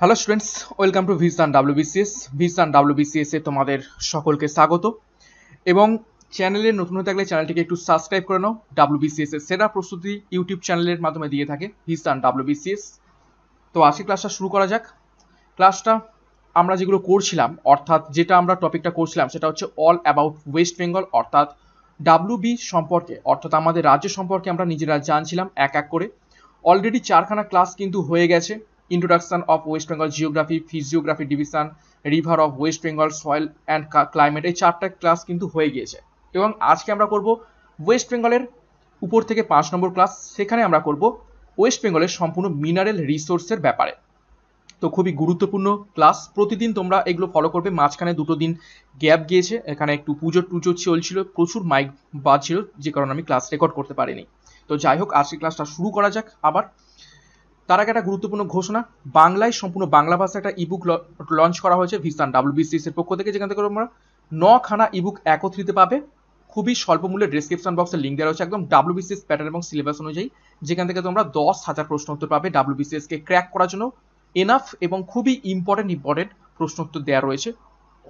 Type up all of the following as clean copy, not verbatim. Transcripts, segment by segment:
Hello students, welcome to vision WBCS. Vision WBCS এ তোমাদের সকলকে স্বাগত। এবং চ্যানেলে নতুন হয়ে থাকলে চ্যানেলটিকে একটু সাবস্ক্রাইব করে নাও। ডাব্লিউবিসিএস এর সেরা প্রস্তুতি ইউটিউব চ্যানেলের মাধ্যমে দিয়ে থাকে ভিসান ডাব্লিউবিসিএস। তো আজকে ক্লাসটা শুরু করা যাক। ক্লাসটা আমরা যেগুলো করছিলাম, অর্থাৎ যেটা আমরা টপিকটা করছিলাম সেটা হচ্ছে অল অ্যাবাউট ওয়েস্ট বেঙ্গল, অর্থাৎ ডাব্লিউবি সম্পর্কে, অর্থাৎ আমাদের রাজ্য সম্পর্কে আমরা নিজেরা জানছিলাম এক এক করে। অলরেডি 4খানা ক্লাস কিন্তু হয়ে গেছে। Introduction of West Bengal geography, physiography division, river of West Bengal, soil and climate, এই 4টা ক্লাস কিন্তু হয়ে গিয়েছে। এবং আজকে আমরা করব ওয়েস্ট বেঙ্গলের উপর থেকে 5 নম্বর ক্লাস। সেখানে আমরা করব ওয়েস্ট বেঙ্গলের সম্পূর্ণ মিনারেল রিসোর্সের ব্যাপারে। তো খুবই গুরুত্বপূর্ণ ক্লাস, প্রতিদিন তোমরা এগুলো ফলো করবে। মাঝখানে 2 দিন গ্যাপ গিয়েছে, এখানে একটু পুজো চলছিল, প্রচুর মাইক বাজছিল, যে কারণে আমি ক্লাস রেকর্ড করতে পারিনি। তো যাই হোক, আজকে ক্লাসটা শুরু করা যাক। আবার তার আগে একটা গুরুত্বপূর্ণ ঘোষণা, বাংলায় সম্পূর্ণ বাংলা ভাষা একটা ইবুক লঞ্চ করা হয়েছে ভিসান ডাব্লিউবিসিএস এর পক্ষ থেকে, যেখান থেকে তোমরা 9খানা ইবুক একত্রিত পাবে খুবই স্বল্প মূল্যে। ডেসক্রিপশন বক্সে লিঙ্ক দেওয়া রয়েছে একদম ডাব্লিউবিসিএস প্যাটার্ন এবং সিলেবাস অনুযায়ী, যেখান থেকে তোমরা 10,000 প্রশ্ন উত্তর পাবে ডাব্লিউবিসিএস কে ক্র্যাক করার জন্য। এনাফ এবং খুবই ইম্পর্টেন্ট প্রশ্ন উত্তর দেওয়া রয়েছে।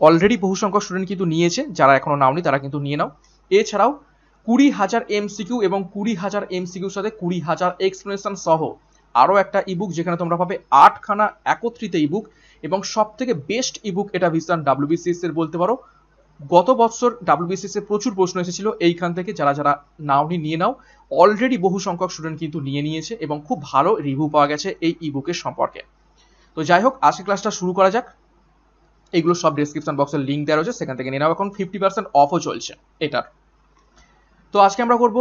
অলরেডি বহু সংখ্যক স্টুডেন্ট কিন্তু নিয়েছে, যারা এখনো নাওনি তারা কিন্তু নিয়ে নাও। এছাড়াও 20,000 এমসিকিউ এবং 20,000 এমসিকিউর সাথে 20,000 এক্সপ্লেনেশন সহ আরও একটা ইবুক, যেখানে তোমরা পাবে 8খানা একত্রিত ইবুক। এবং সব থেকে বেস্ট ইবুক এটা ভিসান ডাব্লিউবিসিএস এর বলতে পারো। গত বছর ডাব্লিউবিসিএস এর প্রচুর প্রশ্ন এসেছিল এইখান থেকে, যারা যারা নাওনি নিয়ে নাও। অলরেডি বহু সংখ্যক স্টুডেন্ট কিন্তু নিয়েছে এবং খুব ভালো রিভিউ পাওয়া গেছে এই ইবুকের সম্পর্কে। তো যাই হোক, আজকে ক্লাসটা শুরু করা যাক। এগুলো সব ডেসক্রিপশন বক্সের লিঙ্ক দেওয়া রয়েছে, সেখান থেকে নিয়ে নাও। এখন 50% অফও চলছে এটার। তো আজকে আমরা করব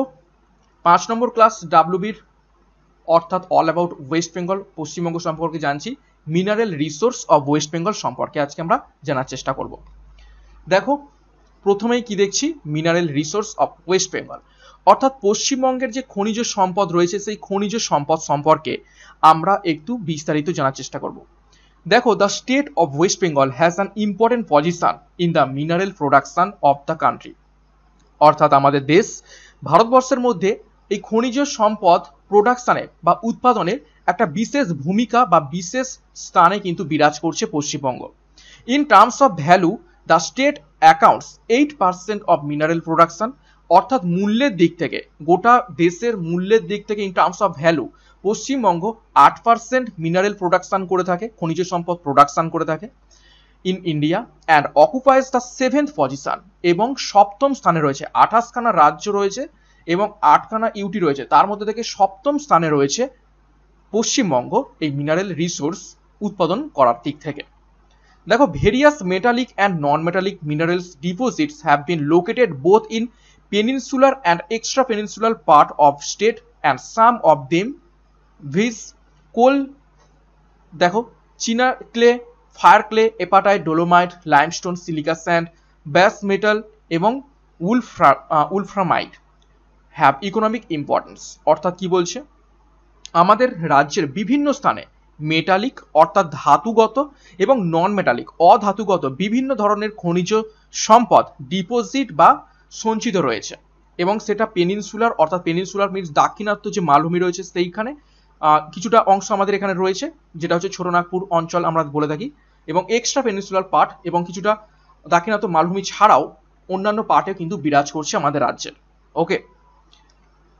5 নম্বর ক্লাস ডাব্লিউবির, অর্থাৎ all about West Bengal, Paschimbanga সম্পর্কে জানছি। Mineral resource of West Bengal সম্পর্কে আজকে আমরা জানার চেষ্টা করব। দেখো, প্রথমেই কি দেখছি, mineral resource of West Bengal, অর্থাৎ পশ্চিমবঙ্গের যে খনিজ সম্পদ রয়েছে সেই খনিজ সম্পদ সম্পর্কে আমরা একটু বিস্তারিত জানার চেষ্টা করব। দেখো, the state of West Bengal has an important position in the mineral production of the country, অর্থাৎ আমাদের দেশ ভারতবর্ষের মধ্যে এই খনিজ সম্পদ প্রোডাকশনে বা উৎপাদনে একটা বিশেষ ভূমিকা বা বিশেষ স্থানে কিন্তু বিরাজ করছে Paschimbanga. In terms of value, the state accounts 8% of mineral production, অর্থাৎ মূল্যের দিক থেকে, গোটা দেশের মূল্যের দিক থেকে in terms of value Paschimbanga 8% mineral production করে থাকে, খনিজ সম্পদ প্রোডাকশন করে থাকে in India, and অকুপাইজ the 7th position, এবং 7ম স্থানে রয়েছে। 28খানা রাজ্য রয়েছে এবং 8খানা ইউটি রয়েছে, তার মধ্যে থেকে 7ম স্থানে রয়েছে পশ্চিমবঙ্গ এই মিনারেল রিসোর্স উৎপাদন করার দিক থেকে। দেখো, various metallic and non metallic minerals deposits have been located both in peninsular and extra peninsular part of state, and some of them viz coal, দেখো, china clay, fire clay, apatite, dolomite, limestone, silica sand, base metal এবং wolframite have economic importance. অর্থাৎ কি বলছে, আমাদের রাজ্যের বিভিন্ন স্থানে metallic অর্থাৎ ধাতুগত এবং নন মেটালিক অধাতুগত বিভিন্ন ধরনের খনিজ সম্পদ ডিপোজিট বা সঞ্চিত রয়েছে, এবং সেটা পেনিনসুলার, অর্থাৎ পেনিনসুলার মিনস দাক্ষিণাত্য যে মালভূমি রয়েছে সেইখানে কিছুটা অংশ আমাদের এখানে রয়েছে, যেটা হচ্ছে ছোটনাগপুর অঞ্চল আমরা বলে থাকি, এবং এক্সট্রা পেনিনসুলার পার্ট এবং কিছুটা দাক্ষিণাত্য মালভূমি ছাড়াও অন্যান্য পার্টেও কিন্তু বিরাজ করছে আমাদের রাজ্যের। ওকে,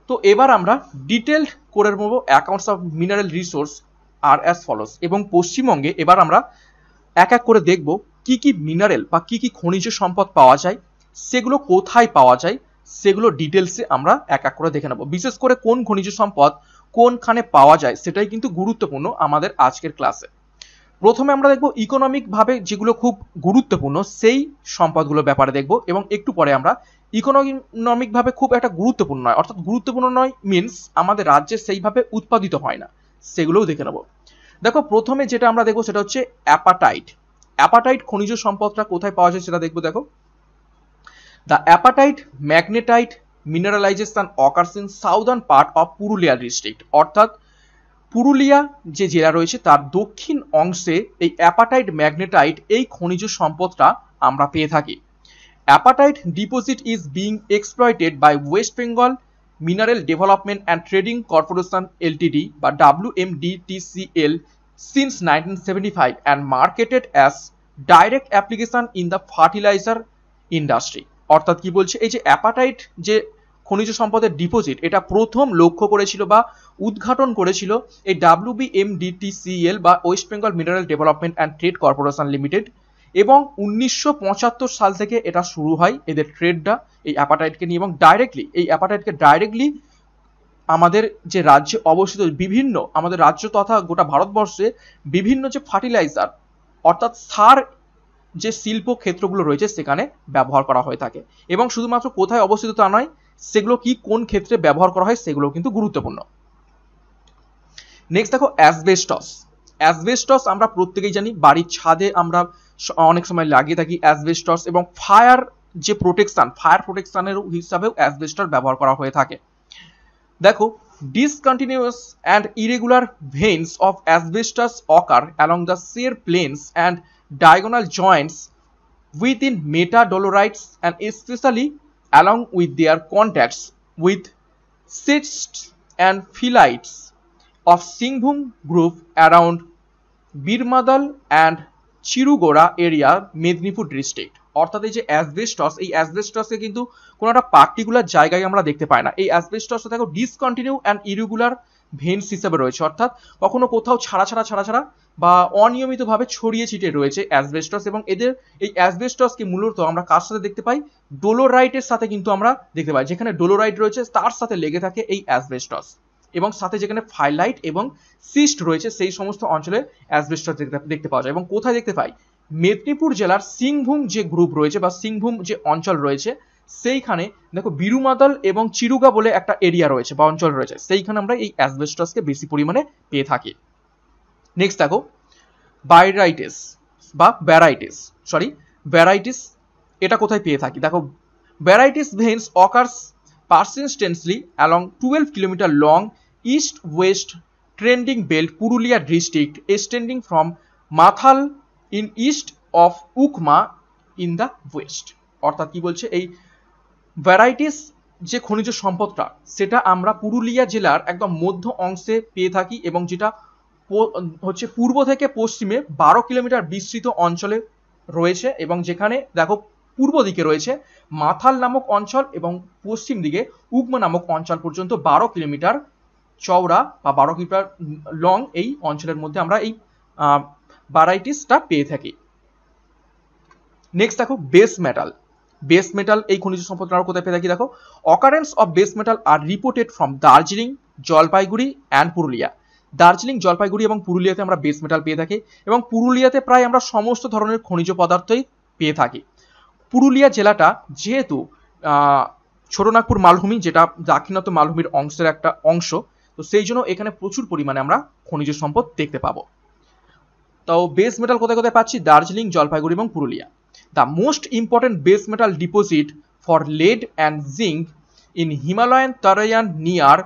তো এবার আমরা ডিটেলড করে নেব accounts of mineral resource are as follows. এবং পশ্চিমবঙ্গে এবার আমরা এক এক করে দেখব কি কি মিনারেল বা কি কি খনিজ সম্পদ পাওয়া যায়, সেগুলো কোথায় পাওয়া যায়, সেগুলো ডিটেলসে আমরা এক এক করে দেখে নেব। বিশেষ করে কোন খনিজ সম্পদ কোনখানে পাওয়া যায় সেটাই কিন্তু গুরুত্বপূর্ণ আমাদের আজকের ক্লাসে। প্রথমে আমরা দেখব ইকোনমিক ভাবে যেগুলো খুব গুরুত্বপূর্ণ সেই সম্পদগুলোর ব্যাপারে দেখব, এবং একটু পরে আমরা ইকোনমিক ভাবে খুব একটা গুরুত্বপূর্ণ নয়, অর্থাৎ গুরুত্বপূর্ণ নয় মিনস আমাদের রাজ্যে সেইভাবে উৎপাদিত হয় না, সেগুলোও দেখে নেব। দেখো, প্রথমে যেটা আমরা দেখবো সেটা হচ্ছে অ্যাপাটাইট। অ্যাপাটাইট খনিজ সম্পদটা কোথায় পাওয়া যায় সেটা দেখবো। দেখো, the apatite magnetite mineralization occurs in southern part of Purulia district, অর্থাৎ পুরুলিয়া যে জেলা রয়েছে তার দক্ষিণ অংশে এই অ্যাপাটাইট ম্যাগনেটাইট এই খনিজ সম্পদটা আমরা পেয়ে থাকি। Apatite deposit is being exploited by West Bengal mineral development and trading corporation LTD বা WMDTCL since 1975 and marketed as direct application in the fertilizer industry। অর্থাৎ কি বলছে, এই যে অ্যাপাটাইট যে খনিজ সম্পদের ডিপোজিট, এটা প্রথম লক্ষ্য করেছিল বা উদ্ঘাটন করেছিল এই WBMDTCL বা West Bengal mineral development and trade corporation limited, এবং 1975 সাল থেকে এটা শুরু হয় এদের ট্রেডটা এই অ্যাপাটাইটকে নিয়ে, এবং এই অ্যাপাটাইটকে ডাইরেক্টলি আমাদের যে রাজ্যে অবস্থিত বিভিন্ন আমাদের রাজ্য তথা গোটা ভারতবর্ষে বিভিন্ন যে ফার্টিলাইজার অর্থাৎ সার যে শিল্প ক্ষেত্রগুলো রয়েছে সেখানে ব্যবহার করা হয়ে থাকে। এবং শুধুমাত্র কোথায় অবস্থিত তা নয়, সেগুলো কি কোন ক্ষেত্রে ব্যবহার করা হয় সেগুলো কিন্তু গুরুত্বপূর্ণ। নেক্সট দেখো অ্যাসবেস্টস। অ্যাসবেস্টস আমরা প্রত্যেকেই জানি, বাড়ির ছাদে আমরা অনেক সময় লাগিয়ে থাকি অ্যাসবেস্টস, এবং ফায়ার প্রোটেকশনের হিসাবেও অ্যাসবেস্টস ব্যবহার করা হয়ে থাকে। দেখো, discontinuous and irregular veins of asbestos occur along the shear planes and diagonal joints within metadolorites, and especially along with their contacts with schists and phyllites of Singhbum group around Birmadal and Chirugora area, Mednipur district। অর্থাৎ এই যে asbestos, এই অ্যাসবেস্টসে কিন্তু কোনো একটা particular জায়গায় আমরা দেখতে পাই না। এই অ্যাসবেস্টসে দেখো ডিসকন্টিনিউ অ্যান্ড ইরেগুলার ভেন্স হিসেবে রয়েছে, অর্থাৎ কখনো কোথাও ছাড়া বা অনিয়মিতভাবে ছড়িয়ে ছিটিয়ে রয়েছে অ্যাসবেস্টস, এবং এই অ্যাসবেস্টসকে মূলত আমরা কার সাথে দেখতে পাই, ডোলোরাইটের সাথে কিন্তু আমরা দেখতে পাই। যেখানে ডোলোরাইট রয়েছে তার সাথে লেগে থাকে এই অ্যাসবেস্টস, এবং সাথে যেখানে ফাইলাইট এবং সিস্ট রয়েছে সেই সমস্ত অঞ্চলে অ্যাসবেস্টস দেখতে পাওয়া যায়। এবং কোথায় দেখতে পাই, মেদিনীপুর জেলার সিংভূম যে গ্রুপ রয়েছে বা সিংভূম যে অঞ্চল রয়েছে সেইখানে দেখো বিরুমাদল এবং চিরুগা বলে একটা এরিয়া রয়েছে বা অঞ্চল রয়েছে, সেইখানে আমরা এই অ্যাসবেস্টসকে বেশি পরিমাণে পেয়ে থাকি। নেক্সট দেখো ব্যারাইটিস, এটা কোথায় পেয়ে থাকি, দেখো ব্যারাইটিস veins occurs persistently along 12 kilometer long east-west trending belt Purulia district extending from Mathal in east of Ukma in the west। অর্থাৎ কি বলছে, এই ভ্যারাইটিস যে খনিজ সম্পদটা সেটা আমরা পুরুলিয়া জেলার একদম মধ্য অংশে পেয়ে থাকি, এবং যেটা হচ্ছে পূর্ব থেকে পশ্চিমে 12 কিলোমিটার বিস্তৃত অঞ্চলে রয়েছে, এবং যেখানে দেখো পূর্ব দিকে রয়েছে মাথাল নামক অঞ্চল এবং পশ্চিম দিকে উকমা নামক অঞ্চল পর্যন্ত 12 কিলোমিটার চওড়া বা 12 কিলোমিটার লং এই অঞ্চলের মধ্যে আমরা এই ভ্যারাইটিসটা পেয়ে থাকি। নেক্সট দেখো বেস মেটাল, এই খনিজ সম্পদটা আমরা কোথায় পেয়ে থাকি, দেখো occurrence of base metal are reported from Darjeeling, Jalpaiguri and Purulia. Darjeeling, Jalpaiguri এবং পুরুলিয়াতে আমরা বেস মেটাল পেয়ে থাকি, এবং পুরুলিয়াতে প্রায় আমরা সমস্ত ধরনের খনিজ পদার্থই পেয়ে থাকি। পুরুলিয়া জেলাটা যেহেতু ছোটনাগপুর মালভূমি, যেটা দাক্ষিণাত্য মালভূমির অংশের একটা অংশ, তো সেই জন্য এখানে প্রচুর পরিমাণে আমরা খনিজ সম্পদ দেখতে পাবো। তো বেস মেটাল কোথায় কোথায় পাচ্ছি, দার্জিলিং, জলপাইগুড়ি এবং Purulia. The most important base metal deposit for lead and zinc in Himalayan terrain near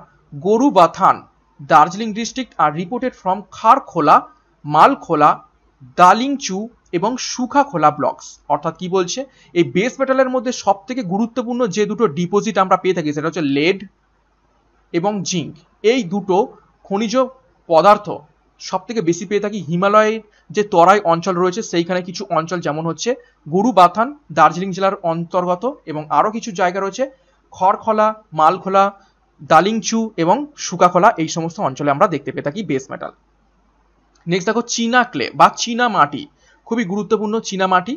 Gorubathan, Darjeeling district are reported from Kharkhola, Malkhola, Dalingchu এবং সুখাখোলা ব্লকস। অর্থাৎ কি বলছে, এই বেস মেটালের মধ্যে সব থেকে গুরুত্বপূর্ণ যে দুটো ডিপোজিট আমরা পেয়ে থাকি সেটা হচ্ছে লেড এবং জিঙ্ক। এই দুটো খনিজ পদার্থ সব থেকে বেশি পেয়ে থাকি হিমালয়ের যে তরাই অঞ্চল রয়েছে সেইখানে কিছু অঞ্চল, যেমন হচ্ছে গরুবাথান দার্জিলিং জেলার অন্তর্গত, এবং আরও কিছু জায়গা রয়েছে খড়খোলা, মালখোলা, দালিংচু এবং সুখাখোলা, এই সমস্ত অঞ্চলে আমরা দেখতে পেয়ে থাকি বেস মেটাল। নেক্সট দেখো চীনা ক্লে বা চীনা মাটি, খুবই গুরুত্বপূর্ণ চীনা মাটি।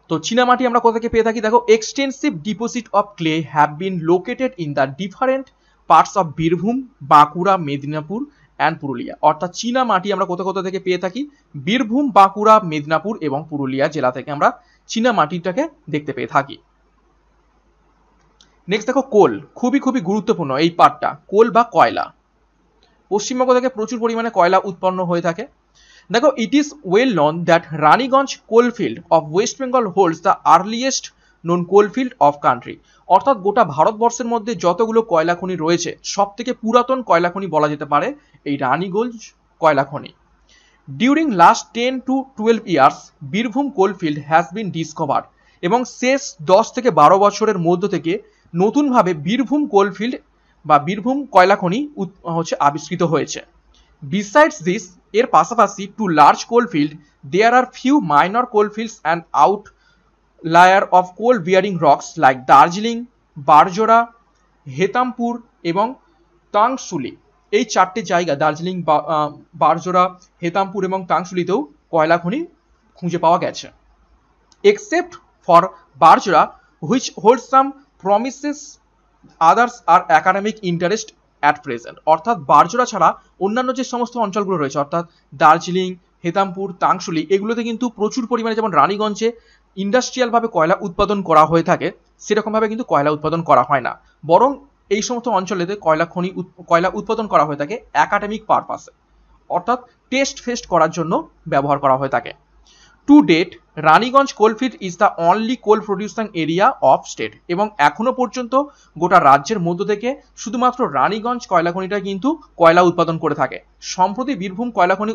তো চীনা মাটি আমরা কোথা থেকে পেয়ে থাকি, দেখো extensive deposit of clay have been located in the different parts of Birbhum, Bankura, Medinipur and Purulia. অর্থাৎ চীনা মাটি আমরা কোথা থেকে পেয়ে থাকি, বীরভূম, বাঁকুড়া, মেদিনীপুর এবং পুরুলিয়া জেলা থেকে আমরা চীনা মাটিটাকে দেখতে পেয়ে থাকি। নেক্সট দেখো কোল, খুবই গুরুত্বপূর্ণ এই পার্টটা, কোল বা কয়লা। পশ্চিমবঙ্গ থেকে প্রচুর পরিমাণে কয়লা উৎপন্ন হয়ে থাকে। দেখো it is well known that Raniganj coalfield of West Bengal holds the earliest known coalfield of country. অর্থাৎ গোটা ভারতবর্ষের মধ্যে যতগুলো কয়লা খনি রয়েছে সব থেকে পুরাতন কয়লা খনি বলা যেতে পারে এই রানীগঞ্জ কয়লা খনি। During last 10 to 12 years Birbhum coalfield has been discovered, এবং শেষ 10 থেকে 12 বছরের মধ্য থেকে নতুনভাবে বীরভূম কোলফিল্ড বা বীরভূম কয়লা খনি হচ্ছে আবিষ্কৃত হয়েছে। বিসাইডস দিস, এর পাশাপাশি two large coalfield there are few minor coalfields and outlier of coal bearing rocks like Darjeeling, Barjora, Hetampur এবং তাংশুলি। এই চারটে জায়গা দার্জিলিং, বারজোড়া, হেতামপুর এবং তাংশুলিতেও কয়লা খনি খুঁজে পাওয়া গেছে। Except for Barjora which hold some promises, others are academic interest at present. অর্থাৎ বারজোড়া ছাড়া অন্যান্য যে সমস্ত অঞ্চলগুলো রয়েছে অর্থাৎ দার্জিলিং, হেতামপুর, তাংশুলি, এগুলোতে কিন্তু প্রচুর পরিমাণে, যেমন রানীগঞ্জে ইন্ডাস্ট্রিয়ালভাবে কয়লা উৎপাদন করা হয়ে থাকে, সেরকমভাবে কিন্তু কয়লা উৎপাদন করা হয় না, বরং এই সমস্ত অঞ্চলেতে কয়লা উৎপাদন করা হয়ে থাকে একাডেমিক পারপাসে, অর্থাৎ টেস্ট ফেস্ট করার জন্য ব্যবহার করা হয়ে থাকে। To date Raniganj coalfield is the only coal producing area of state. এবং এখনো পর্যন্ত গোটা রাজ্যের মধ্য থেকে শুধুমাত্র রানীগঞ্জ কয়লা খনিটা কিন্তু কয়লা উৎপাদন করে থাকে। সম্প্রতি বীরভূম কয়লা খনি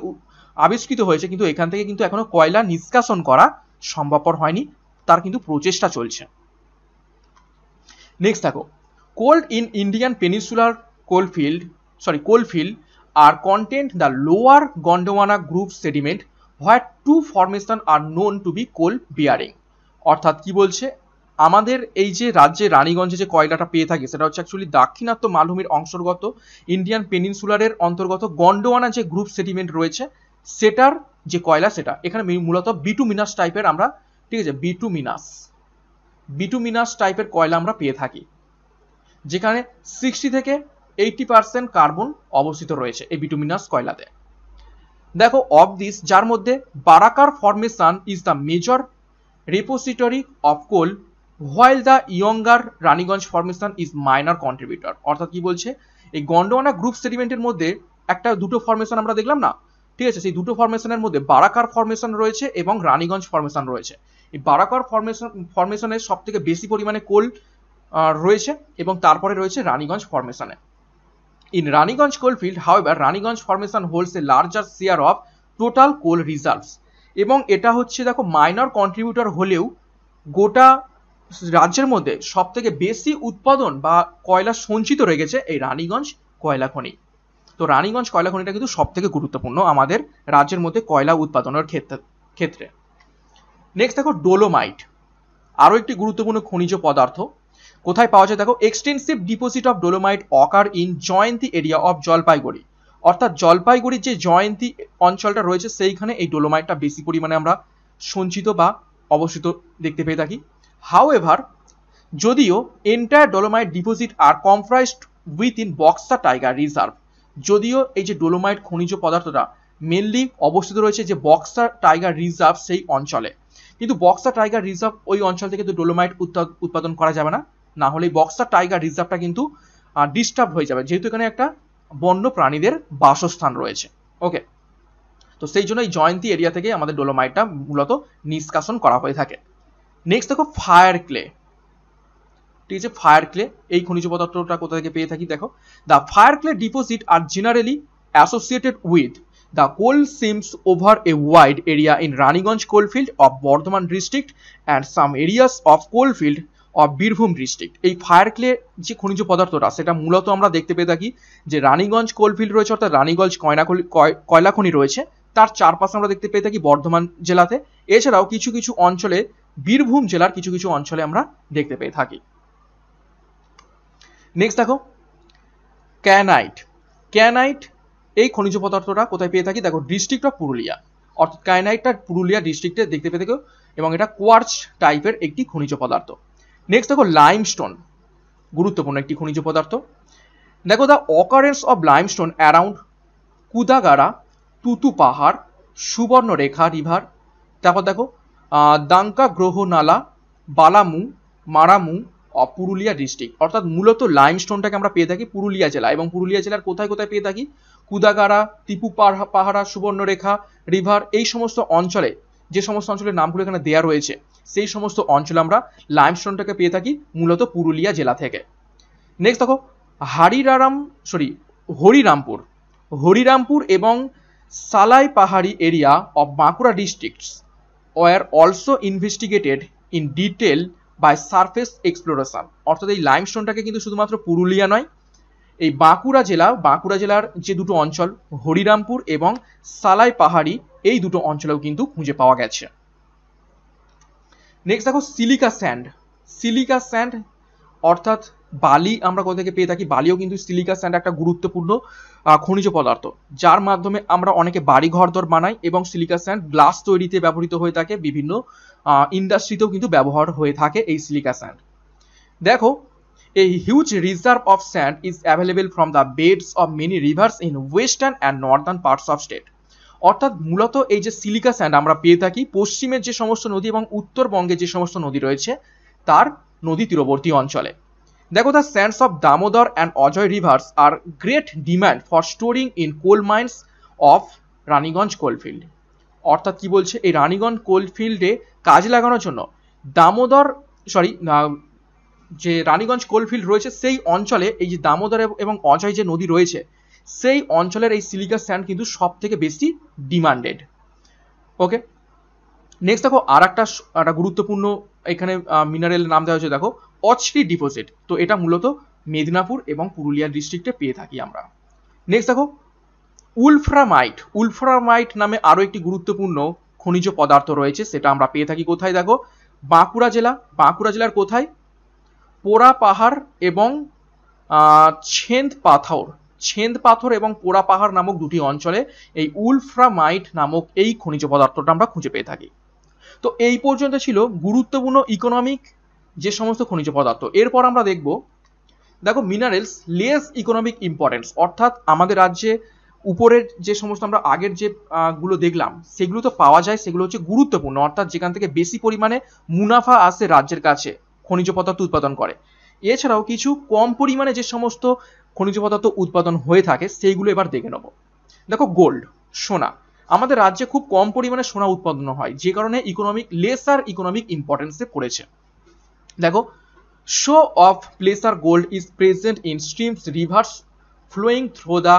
আবিষ্কৃত হয়েছে, কিন্তু এখান থেকে কিন্তু এখনো কয়লা নিষ্কাশন করা সম্ভবপর হয়নি, তার কিন্তু প্রচেষ্টা চলছে। নেক্সট দেখো, coal in Indian peninsular coalfield are contain the lower Gondwana group sediment where two formations are known to be coal bearing। অর্থাৎ কি বলছে, আমাদের এই যে রাজ্যে রানীগঞ্জে যে কয়লাটা পেয়ে থাকি সেটা হচ্ছে অ্যাকচুয়ালি দাক্ষিণাত্য মালভূমির অন্তর্গত ইন্ডিয়ান পেনিনসুলারের অন্তর্গত গন্ডোয়ানা যে গ্রুপ সেডিমেন্ট রয়েছে সেটার যে কয়লা, সেটা এখানে মূলত বিটুমিনাস টাইপের আমরা, ঠিক আছে, বিটুমিনাস টাইপের কয়লা আমরা পেয়ে থাকি, যেখানে 60 থেকে 80% কার্বন অবস্থিত রয়েছে এই বিটুমিনাস কয়লাতে। দেখো, অফ দিস, যার মধ্যে Barakar formation is the major repository of coal while the younger Raniganj formation is minor contributor. অর্থাৎ কি বলছে, এই গন্ডোয়ানা গ্রুপ সেডিমেন্টের মধ্যে দুটো ফরমেশন আমরা দেখলাম না, ঠিক আছে, সেই দুটো ফরমেশনের মধ্যে বারাকার ফরমেশন রয়েছে এবং রানীগঞ্জ ফরমেশন রয়েছে। এই বারাকার ফরমেশনের সব থেকে বেশি পরিমাণে কোল রয়েছে এবং তারপরে রয়েছে রানীগঞ্জ ফরমেশনে। In Raniganj coalfield however Raniganj formation holds a larger share of total coal reserves. এবং এটা হচ্ছে দেখো মাইনর কন্ট্রিবিউটর হলেও গোটা রাজ্যের মধ্যে সব থেকে বেশি উৎপাদন বা কয়লা সঞ্চিত রয়ে গেছে এই রানীগঞ্জ কয়লা খনি। তো রানীগঞ্জ কয়লা খনিটা কিন্তু সব থেকে গুরুত্বপূর্ণ আমাদের রাজ্যের মধ্যে কয়লা উৎপাদনের ক্ষেত্রে। নেক্সট দেখো, ডোলোমাইট, আরো একটি গুরুত্বপূর্ণ খনিজ পদার্থ। কোথায় পাওয়া যায় দেখো, extensive deposit of dolomite occur in Jayanti area of Jalpaiguri. অর্থাৎ জলপাইগুড়ির যে জয়ন্তী অঞ্চলটা রয়েছে সেইখানে এই ডোলোমাইটটা বেশি পরিমাণে আমরা সঞ্চিত বা অবস্থিত দেখতে পেয়ে থাকি। হাউএভার, যদিও entire dolomite deposit are comprised within Buxa tiger reserve. যদিও এই যে ডোলোমাইট খনিজ পদার্থটা মেনলি অবস্থিত রয়েছে যে বক্সা টাইগার রিজার্ভ সেই অঞ্চলে, কিন্তু বক্সা টাইগার রিজার্ভ ওই অঞ্চল থেকে তো ডোলোমাইট উৎপাদন করা যাবে না, না হলে বক্সা টাইগার রিজার্ভটা কিন্তু ডিস্টার্ব হয়ে যাবে, যেহেতু এখানে একটা বন্য প্রাণীদের বাসস্থান রয়েছে। ওকে, তো সেই জন্য এই জয়ন্তী এরিয়া থেকে আমাদের ডোলোমাইটটা মূলত নিষ্কাশন করা হয়ে থাকে। নেক্সট দেখো, ফায়ার ক্লে, ঠিক আছে, ফায়ার ক্লে এই খনিজ পদার্থটা কোথা থেকে পেয়ে থাকি দেখো, the fire clay deposit are generally associated with the coal seams over a wide area in Raniganj coalfield of Bardhaman district and some areas of coalfield of Birbhum district। এই fire clay যে খনিজ পদার্থটা সেটা মূলত আমরা দেখতে পেয়ে থাকি যে রানীগঞ্জ কোলফিল্ড রয়েছে অর্থাৎ রানীগঞ্জ কয়লা খনি রয়েছে, তার চারপাশে আমরা দেখতে পেয়ে থাকি বর্ধমান জেলাতে, এছাড়াও কিছু কিছু অঞ্চলে বীরভূম জেলার কিছু কিছু অঞ্চলে আমরা দেখতে পেয়ে থাকি। নেক্সট দেখো, ক্যানাইট এই খনিজ পদার্থটা কোথায় পেয়ে থাকি দেখো, ডিস্ট্রিক্ট অফ পুরুলিয়া। অর্থাৎ ক্যানাইটটা পুরুলিয়া ডিস্ট্রিক্টে দেখতে পেয়ে থাকো এবং এটা কোয়ার্চ টাইপের একটি খনিজ পদার্থ। নেক্সট দেখো, লাইমস্টোন, গুরুত্বপূর্ণ একটি খনিজ পদার্থ। দেখো, the occurrence of limestone around Kudagara, Tutu পাহাড়, সুবর্ণরেখা রিভার, তারপর দেখো দাঙ্কা গ্রহ নালা, বালামু, মারামু অফ পুরুলিয়া ডিস্ট্রিক্ট। অর্থাৎ মূলত লাইমস্টোনটাকে আমরা পেয়ে থাকি পুরুলিয়া জেলা, এবং পুরুলিয়া জেলার কোথায় কোথায় পেয়ে থাকি, কুদাগাড়া, টিপু পাহাড়া, সুবর্ণরেখা রিভার, এই সমস্ত অঞ্চলে, যে সমস্ত অঞ্চলের নামগুলো এখানে দেওয়া রয়েছে সেই সমস্ত অঞ্চলে আমরা লাইমস্টোনটাকে পেয়ে থাকি মূলত পুরুলিয়া জেলা থেকে। নেক্সট দেখো, হরিরামপুর এবং Salai Pahari area of Bankura districts were also investigated in detail by surface exploration. অর্থাৎ এই লাইমস্টোনটাকে কিন্তু শুধুমাত্র পুরুলিয়া নয়, এই বাঁকুড়া জেলার যে দুটো অঞ্চল হরিরামপুর এবং সালাই পাহাড়ি, এই দুটো অঞ্চলেও কিন্তু খুঁজে পাওয়া গেছে। নেক্সট দেখো সিলিকা স্যান্ড অর্থাৎ বালি আমরা কোথা থেকে পেয়ে থাকি, বালিও কিন্তু সিলিকা স্যান্ড একটা গুরুত্বপূর্ণ খনিজ পদার্থ, যার মাধ্যমে আমরা অনেকে বাড়ি ঘরদর বানাই এবং সিলিকা স্যান্ড গ্লাস তৈরিতে ব্যবহৃত হয়ে থাকে, বিভিন্ন ইন্ডাস্ট্রিতেও কিন্তু ব্যবহার হয়ে থাকে এই সিলিকা স্যান্ড। দেখো a huge reserve of sand is available from the beds of many rivers in western and northern parts of state। অর্থাৎ মূলত এই যে সিলিকা স্যান্ড আমরা পেয়ে থাকি পশ্চিমের যে সমস্ত নদী এবং উত্তরবঙ্গে যে সমস্ত নদী রয়েছে তার নদী তীরবর্তী অঞ্চলে। দেখো the sands of Damodar and Ajay rivers are great demand for storing in coal mines of Raniganj coalfield. অর্থাৎ কি বলছে, এই রানীগঞ্জ কোলফিল্ডে কাজে লাগানোর জন্য যে রানীগঞ্জ কোলফিল্ড রয়েছে সেই অঞ্চলে এই যে দামোদর এবং অজয় যে নদী রয়েছে সেই অঞ্চলের এই সিলিকা স্যান্ড কিন্তু সব থেকে বেশি ডিমান্ডেড। ওকে, নেক্সট দেখো আর একটা গুরুত্বপূর্ণ এখানে মিনারেল নাম দেওয়া হয়েছে, দেখো অচরি ডিপোজিট। তো এটা মূলত মেদিনীপুর এবং পুরুলিয়া ডিস্ট্রিক্টে পেয়ে থাকি আমরা। নেক্সট দেখো উলফ্রামাইট নামে আরো একটি গুরুত্বপূর্ণ খনিজ পদার্থ রয়েছে, সেটা আমরা পেয়ে থাকি কোথায়, দেখো বাঁকুড়া জেলার কোথায়, পোড়া পাহাড় এবং ছেন্দ পাথর এবং পোড়া পাহাড় নামক দুটি অঞ্চলে এই উলফ্রামাইট নামক এই খনিজ পদার্থটা আমরা খুঁজে পেয়ে থাকি। তো এই পর্যন্ত ছিল গুরুত্বপূর্ণ ইকোনমিক যে সমস্ত খনিজ পদার্থ। এরপর আমরা দেখো মিনারেলস লেস ইকোনমিক ইম্পর্টেন্স, অর্থাৎ আমাদের রাজ্যে উপরের যে সমস্ত আমরা আগের যে গুলো দেখলাম সেগুলো তো পাওয়া যায়, সেগুলো হচ্ছে গুরুত্বপূর্ণ, অর্থাৎ যেখান থেকে বেশি পরিমাণে মুনাফা আসে রাজ্যের কাছে খনিজ পদার্থ উৎপাদন করে। এছাড়াও কিছু কম পরিমাণে যে সমস্ত খনিজ পদার্থ উৎপাদন হয়ে থাকে সেইগুলো এবার দেখে নেব। দেখো গোল্ড, সোনা, আমাদের রাজ্যে খুব কম পরিমাণে সোনা উৎপাদন হয়, যে কারণে লেসার ইকোনমিক ইম্পর্টেন্সে পড়েছে। দেখো show of placer gold is present in streams rivers flowing through the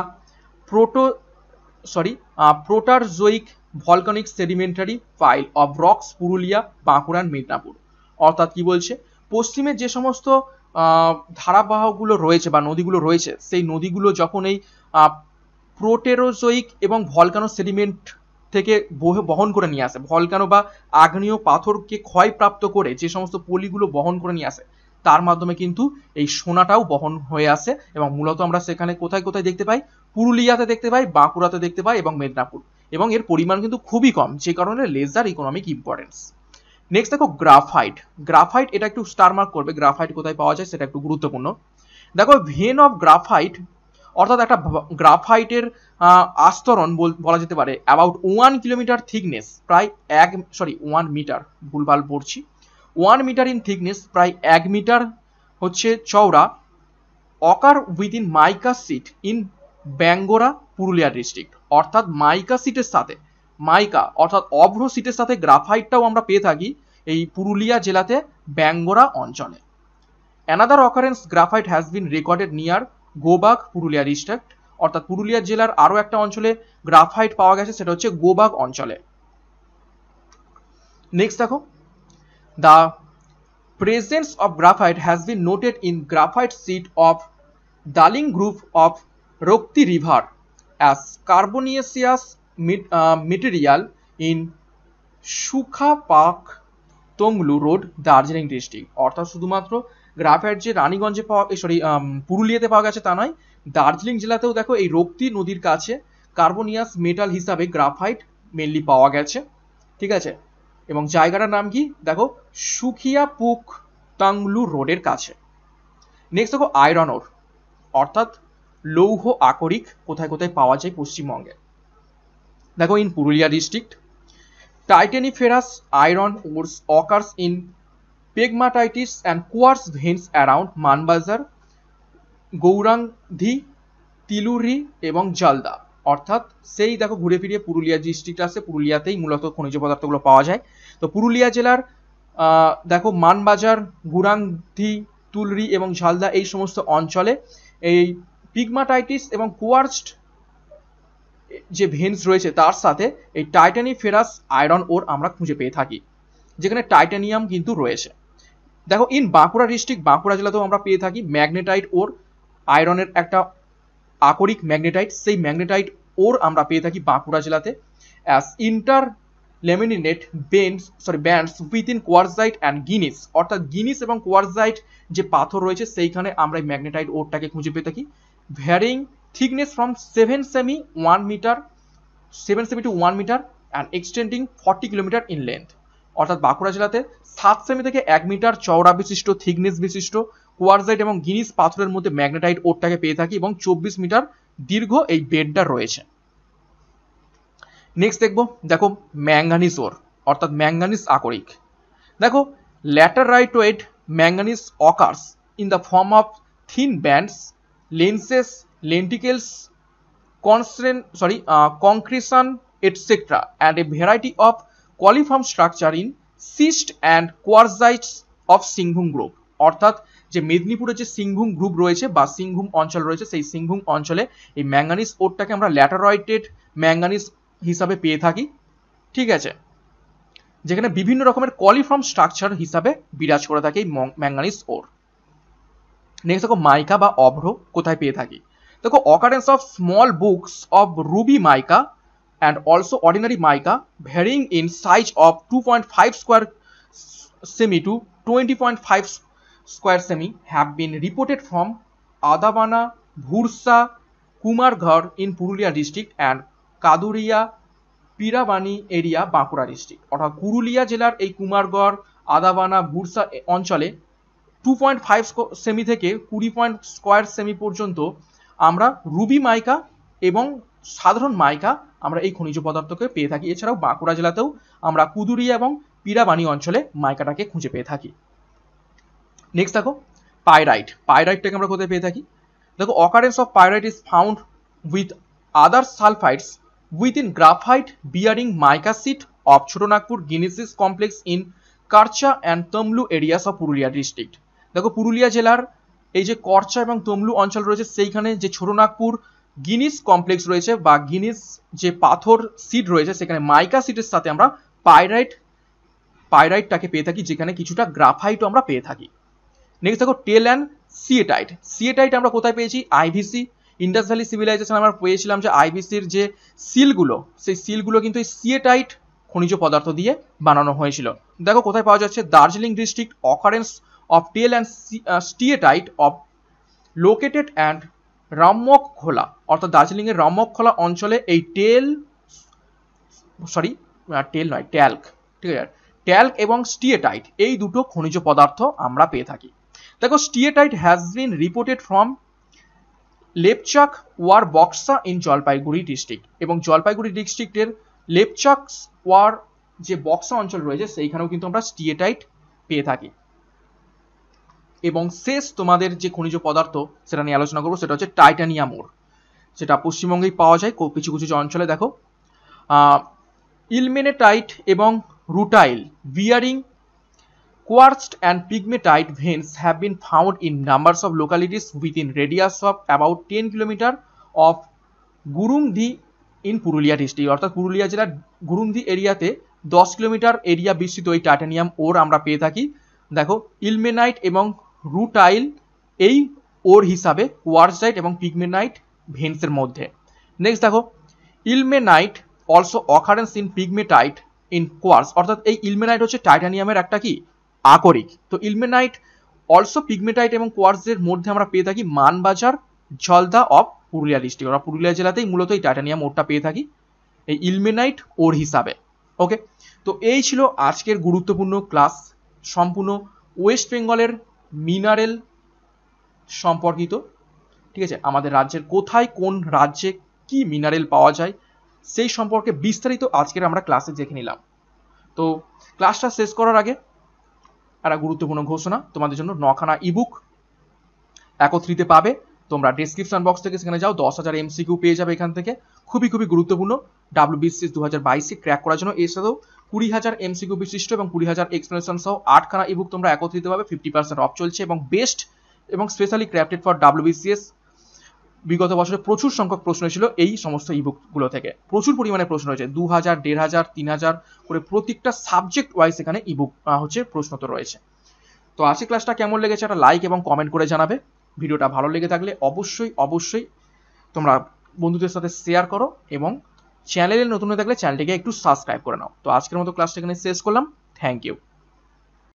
proterozoic volcanic sedimentary pile of rocks Purulia, Bankura, Medinipur. অর্থাৎ কি বলছে, পশ্চিমের যে সমস্ত ধারাবাহগুলো রয়েছে বা নদীগুলো রয়েছে সেই নদীগুলো যখন এই প্রোটেরোজোইক এবং ভলকানো সেডিমেন্ট থেকে বহন করে নিয়ে আসে, ভলকানো বা আগ্নেয় পাথরকে ক্ষয়প্রাপ্ত করে যে সমস্ত পলিগুলো বহন করে নিয়ে আসে তার মাধ্যমে কিন্তু এই সোনাটাও বহন হয়ে আসে, এবং মূলত আমরা সেখানে কোথায় কোথায় দেখতে পাই, পুরুলিয়াতে দেখতে পাই, বাঁকুড়াতে দেখতে পাই এবং মেদিনীপুর, এবং এর পরিমাণ কিন্তু খুবই কম, যে কারণে লেজার ইকোনমিক ইম্পর্টেন্স। নেক্সট দেখো গ্রাফাইট, এটা একটু স্টার মার্ক করবে, গ্রাফাইট কোথায় পাওয়া যায় সেটা একটু গুরুত্বপূর্ণ। দেখো ভেন অফ গ্রাফাইট, অর্থাৎ একটা গ্রাফাইটের আস্তরণ বলা যেতে পারে অ্যাবাউট 1 কিলোমিটার থিকনেস, প্রায় 1 মিটার, ভুলভাল পড়ছি, 1 মিটার ইন থিকনেস, প্রায় 1 মিটার হচ্ছে চওড়া, occur within mica schist in Bangora, Purulia district. অর্থাৎ মাইকা সিটের সাথে, অর্থাৎ অভ্র সিটের সাথে গ্রাফাইটটাও আমরা পেয়ে থাকি এই পুরুলিয়া জেলাতে ব্যাঙ্গোরা অঞ্চলে। Another occurrence graphite has been recorded near Gobag, Purulia district. অর্থাৎ পুরুলিয়া জেলার আরো একটা অঞ্চলে গ্রাফাইট পাওয়া গেছে, সেটা হচ্ছে গোবাগ অঞ্চলে। নেক্সট দেখো the presence of graphite has been noted in graphite schist of Daling group of Rakti river as carbonaceous material in Sukhapak Tamlu road, Darjeeling district. অর্থাৎ শুধুমাত্র গ্রাফাইট যে রানীগঞ্জে পুরুলিয়াতে পাওয়া গেছে তা নয়, দার্জিলিং জেলাতেও দেখো এই রক্তি নদীর কাছে কার্বনিয়াস মেটাল হিসাবে গ্রাফাইট মেনলি পাওয়া গেছে, ঠিক আছে। এবং জায়গাটার নাম কি, দেখো সুখিয়াপুক তাংলু রোডের কাছে। নেক্সট দেখো আয়রন ওর, অর্থাৎ লৌহ আকরিক কোথায় কোথায় পাওয়া যায় পশ্চিমবঙ্গে। দেখো in Purulia district titaniferous iron ores occurs in pegmatites and quartz veins around Manbazar, Gaurangi, Tiluri এবং জালদা। অর্থাৎ সেই দেখো ঘুরে ফিরিয়ে পুরুলিয়া ডিস্ট্রিক্ট আছে, পুরুলিয়াতেই মূলত খনিজ পদার্থগুলো পাওয়া যায়। তো পুরুলিয়া জেলার দেখো মানবাজার, গুরাঙ্গি, তুলরি এবং ঝালদা এই সমস্ত অঞ্চলে এই পিগমাটাইটিস এবং কোয়ার্সড যে ভেন্স রয়েছে তার সাথে এই টাইটানিফেরাস আয়রন ওর আমরা খুঁজে পেয়ে থাকি, যেখানে টাইটানিয়াম কিন্তু রয়েছে। দেখো ইন বাঁকুড়া ডিস্ট্রিক্ট, বাঁকুড়া জেলাতেও আমরা পেয়ে থাকি ম্যাগনেটাইট ওর, আয়রনের একটা আকরিক ম্যাগনেটাইট, সেই ম্যাগনেটাইট ওর আমরা পেয়ে থাকি বাঁকুড়া জেলাতে as interlaminated bands within quartzite and gneiss, অর্থাৎ গিনিস এবং কোয়ার্জাইট যে পাথর রয়েছে সেইখানে আমরা এই ম্যাগনেটাইট ওরটাকে খুঁজে পেয়ে থাকি। ভ্যারিং থিকনেস ফ্রম 7 সেমি to 1 metre and extending 40 kilometre in length, অর্থাৎ বাঁকুড়া জেলাতে 7 সেমি থেকে 1 মিটার চওড়া বিশিষ্ট থিকনেস বিশিষ্ট কোয়ার্জাইট এবং গিনিস পাথরের মধ্যে ম্যাগনেটাইট ওরটাকে পেয়ে থাকি এবং 24 মিটার দীর্ঘ এই বেডটা রয়েছে। নেক্সট দেখো ম্যাঙ্গানিজ ওর অর্থাৎ ম্যাঙ্গানিজ আকরিক। দেখো lateritoid manganese occurs in the form of thin bands, lenses, lenticles, concretion, etc., and a variety of coliform structure in schist and quartzites of Singhbhum group, অর্থাৎ যে মেদিনীপুরে যে সিংভূম গ্রুপ রয়েছে বা সিংভূম অঞ্চল রয়েছে সেই সিংভূম অঞ্চলে এই ম্যাঙ্গানিজ ওরটাকে আমরা ল্যাটারাইটেড ম্যাঙ্গানিজ হিসাবে পেয়ে থাকি, ঠিক আছে, যেখানে বিভিন্ন রকমের কলিফর্ম স্ট্রাকচার হিসাবে বিরাজ করে থাকে এই ম্যাঙ্গানিজ ওর। নেক্সট দেখো মাইকা বা অভ্র কোথায় পেয়ে থাকি। দেখো occurrence of small books of ruby mica and also ordinary mica varying in size of 2.5 square semi to 20.5 square semi have been reported from Adabana, Bhursa, Kumarghar in Purulia district and Kaduria, Pirabani area, Bankura district, অর্থাৎ পুরুলিয়া জেলার এই কুমারগড়, আদাবানা, Bursa অঞ্চলে 2.5 semi থেকে 20 square semi পর্যন্ত আমরা Ruby মাইকা এবং সাধারণ মাইকা আমরা এই খনিজ পদার্থকে পেয়ে থাকি। এছাড়াও বাঁকুড়া জেলাতেও আমরা কুদুরিয়া এবং পিরাবানি অঞ্চলে মাইকাটাকে খুঁজে পেয়ে থাকি। নেক্সট দেখো পাইরাইটটাকে আমরা কোথায় পেয়ে থাকি। দেখো occurrence of pyrite is found with other sulphides within graphite bearing mica schist of Chhotanagpur gneissic complex in Karcha and Tamlu areas of Purulia district. দেখো পুরুলিয়া জেলার এই যে করচা এবং তমলু অঞ্চল রয়েছে সেইখানে যে ছোটনাগপুর গিনিস কমপ্লেক্স রয়েছে বা গিনিস যে পাথর সিড রয়েছে সেখানে মাইকা সিটের সাথে আমরা পাইরাইটটাকে পেয়ে থাকি, যেখানে কিছুটা গ্রাফাইটও আমরা পেয়ে থাকি। নেক্সট দেখো টেল অ্যান্ড সিয়েটাইট আমরা কোথায় পেয়েছি, আইভিসি ইন্ডাস ভ্যালি সিভিলাইজেশন আমরা পেয়েছিলাম যে আইভিসির যে সিলগুলো সেই সিলগুলো কিন্তু এই সিয়েটাইট খনিজ পদার্থ দিয়ে বানানো হয়েছিল। দেখো কোথায় পাওয়া যাচ্ছে, Darjeeling district occurrence of tail and steatite of located and রাম্যক খোলা, অর্থাৎ দার্জিলিং এর রাম্যক খোলা অঞ্চলে এই ট্যাল্ক, ঠিক আছে, ট্যাল্ক এবং স্টিয়েটাইট এই দুটো খনিজ পদার্থ আমরা পেয়ে থাকি। দেখো steatite has been reported from Lepchak or Buxa in Jalpaiguri district, এবং জলপাইগুড়ি ডিস্ট্রিক্টের লেপচাক ওয়ার যে বক্সা অঞ্চল রয়েছে সেইখানেও কিন্তু আমরা স্টিয়েটাইট পেয়ে থাকি। এবং শেষ তোমাদের যে খনিজ পদার্থ সেটা নিয়ে আলোচনা করবো, সেটা হচ্ছে টাইটানিয়াম ওর, যেটা পশ্চিমবঙ্গেই পাওয়া যায় কিছু কিছু অঞ্চলে। দেখো ইলমেনেটাইট এবং rutile bearing quartz and pegmatite veins have been found in numbers of localities within radius of about 10 kilometre of Gurungdhi in Purulia district, অর্থাৎ পুরুলিয়া জেলার গুরুংধি এরিয়াতে 10 কিলোমিটার এরিয়া বিস্তৃত এই টাইটানিয়াম ওর আমরা পেয়ে থাকি। দেখো ইলমেনাইট এবং রুটাইল এই ওর হিসাবে কোয়ার্টজাইট এবং পিগমেনাইট ভেন্সের মধ্যে। নেক্সট দেখো ilmenite also occurrence in pegmatite in quartz, অর্থাৎ এই ইলমেনাইট হচ্ছে টাইটানিয়ামের একটা কি আকরিক। তো ইলমেনাইট অলসো পিগমেটাইট এবং কোয়ার্টজের মধ্যে আমরা পেয়ে থাকি মানবাজার, ঝলদা অফ পুরুলিয়া ডিস্ট্রিক্ট, আমরা পুরুলিয়া জেলাতেই মূলত এই টাইটানিয়াম ওরটা পেয়ে থাকি এই ইলমেনাইট ওর হিসাবে। ওকে, তো এই ছিল আজকের গুরুত্বপূর্ণ ক্লাস, সম্পূর্ণ ওয়েস্ট বেঙ্গলের মিনারেল সম্পর্কিত, ঠিক আছে, আমাদের রাজ্যের কোথায় কোন রাজ্যে কি মিনারেল পাওয়া যায় সেই সম্পর্কে বিস্তারিত আজকের আমরা ক্লাসে দেখে নিলাম। তো ক্লাসটা শেষ করার আগে একটা গুরুত্বপূর্ণ ঘোষণা, তোমাদের জন্য 9খানা ইবুক একত্রিত পাবে, তোমরা ডেসক্রিপশন বক্স থেকে সেখানে যাও, 10,000 এমসিকিউ পেয়ে যাবে এখান থেকে, খুবই গুরুত্বপূর্ণ WBCS 2022 ক্র্যাক করার জন্য। এর সাথেও 20,000 এমসিকিউ বিশিষ্ট এবং 20,000 এক্সপ্লেনেশন সহ 8খানা ইবুক তোমরা একত্রিত পাবে, 50% অফ চলছে এবং বেস্ট এবং স্পেশালি ক্রাফটেড ফর WBCS। বিগত বছরে প্রচুর সংখ্যক প্রশ্ন ছিল এই সমস্ত ইবুকগুলো থেকে, প্রচুর পরিমাণে প্রশ্ন রয়েছে, 2,000, 1,500, 3,000 করে প্রত্যেকটা সাবজেক্ট ওয়াইজ এখানে ইবুক হচ্ছে প্রশ্ন তো রয়েছে। তো আজকে ক্লাসটা কেমন লেগেছে একটা লাইক এবং কমেন্ট করে জানাবে। ভিডিওটা ভালো লেগে থাকলে অবশ্যই তোমরা বন্ধুদের সাথে শেয়ার করো এবং চ্যানেলে নতুন হয়ে থাকলে চ্যানেলটিকে একটু সাবস্ক্রাইব করে নাও। তো আজকের মতো ক্লাসটা এখানে শেষ করলাম। Thank you.